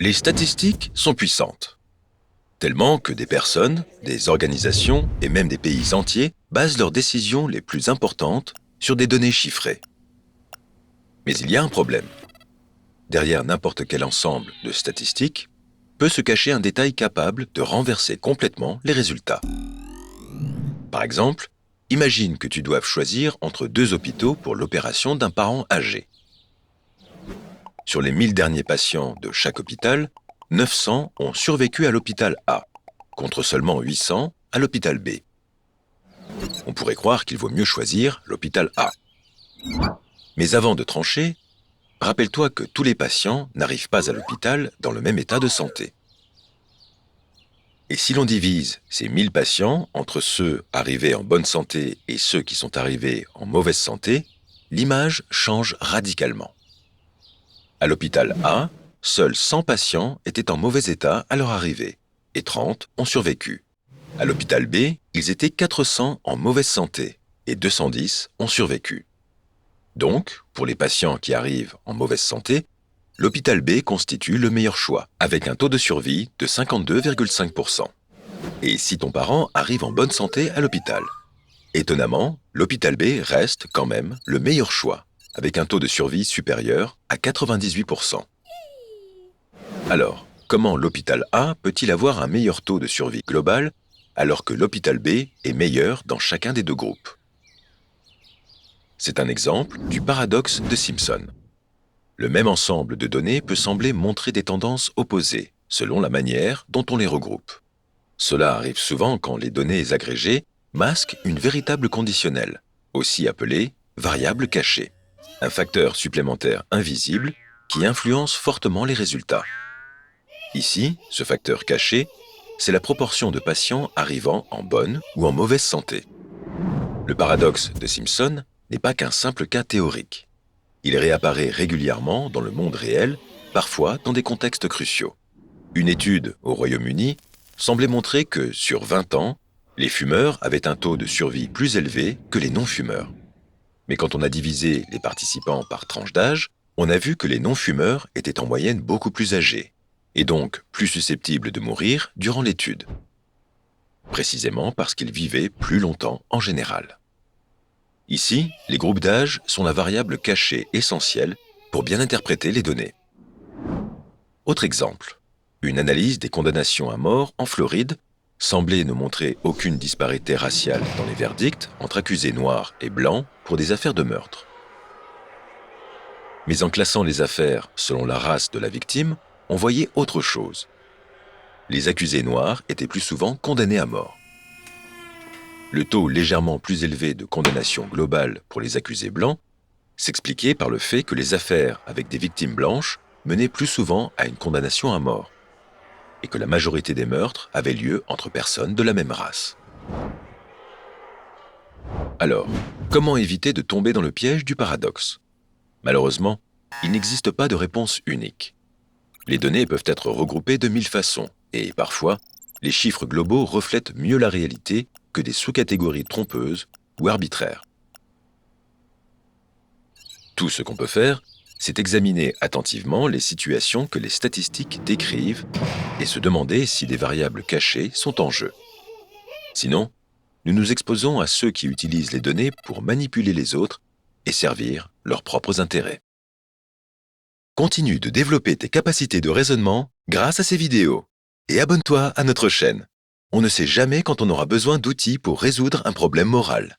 Les statistiques sont puissantes, tellement que des personnes, des organisations et même des pays entiers basent leurs décisions les plus importantes sur des données chiffrées. Mais il y a un problème. Derrière n'importe quel ensemble de statistiques peut se cacher un détail capable de renverser complètement les résultats. Par exemple, imagine que tu doives choisir entre deux hôpitaux pour l'opération d'un parent âgé. Sur les 1000 derniers patients de chaque hôpital, 900 ont survécu à l'hôpital A, contre seulement 800 à l'hôpital B. On pourrait croire qu'il vaut mieux choisir l'hôpital A. Mais avant de trancher, rappelle-toi que tous les patients n'arrivent pas à l'hôpital dans le même état de santé. Et si l'on divise ces 1000 patients entre ceux arrivés en bonne santé et ceux qui sont arrivés en mauvaise santé, l'image change radicalement. À l'hôpital A, seuls 100 patients étaient en mauvais état à leur arrivée et 30 ont survécu. À l'hôpital B, ils étaient 400 en mauvaise santé et 210 ont survécu. Donc, pour les patients qui arrivent en mauvaise santé, l'hôpital B constitue le meilleur choix, avec un taux de survie de 52,5%. Et si ton parent arrive en bonne santé à l'hôpital? Étonnamment, l'hôpital B reste quand même le meilleur choix, avec un taux de survie supérieur à 98%. Alors, comment l'hôpital A peut-il avoir un meilleur taux de survie global alors que l'hôpital B est meilleur dans chacun des deux groupes? C'est un exemple du paradoxe de Simpson. Le même ensemble de données peut sembler montrer des tendances opposées selon la manière dont on les regroupe. Cela arrive souvent quand les données agrégées masquent une véritable conditionnelle, aussi appelée variable cachée, un facteur supplémentaire invisible qui influence fortement les résultats. Ici, ce facteur caché, c'est la proportion de patients arrivant en bonne ou en mauvaise santé. Le paradoxe de Simpson n'est pas qu'un simple cas théorique. Il réapparaît régulièrement dans le monde réel, parfois dans des contextes cruciaux. Une étude au Royaume-Uni semblait montrer que, sur 20 ans, les fumeurs avaient un taux de survie plus élevé que les non-fumeurs. Mais quand on a divisé les participants par tranche d'âge, on a vu que les non-fumeurs étaient en moyenne beaucoup plus âgés, et donc plus susceptibles de mourir durant l'étude. Précisément parce qu'ils vivaient plus longtemps en général. Ici, les groupes d'âge sont la variable cachée essentielle pour bien interpréter les données. Autre exemple, une analyse des condamnations à mort en Floride semblait ne montrer aucune disparité raciale dans les verdicts entre accusés noirs et blancs pour des affaires de meurtre. Mais en classant les affaires selon la race de la victime, on voyait autre chose. Les accusés noirs étaient plus souvent condamnés à mort. Le taux légèrement plus élevé de condamnation globale pour les accusés blancs s'expliquait par le fait que les affaires avec des victimes blanches menaient plus souvent à une condamnation à mort, et que la majorité des meurtres avaient lieu entre personnes de la même race. Alors, comment éviter de tomber dans le piège du paradoxe? Malheureusement, il n'existe pas de réponse unique. Les données peuvent être regroupées de 1000 façons, et parfois, les chiffres globaux reflètent mieux la réalité que des sous-catégories trompeuses ou arbitraires. Tout ce qu'on peut faire, c'est examiner attentivement les situations que les statistiques décrivent et se demander si des variables cachées sont en jeu. Sinon, nous nous exposons à ceux qui utilisent les données pour manipuler les autres et servir leurs propres intérêts. Continue de développer tes capacités de raisonnement grâce à ces vidéos et abonne-toi à notre chaîne. On ne sait jamais quand on aura besoin d'outils pour résoudre un problème moral.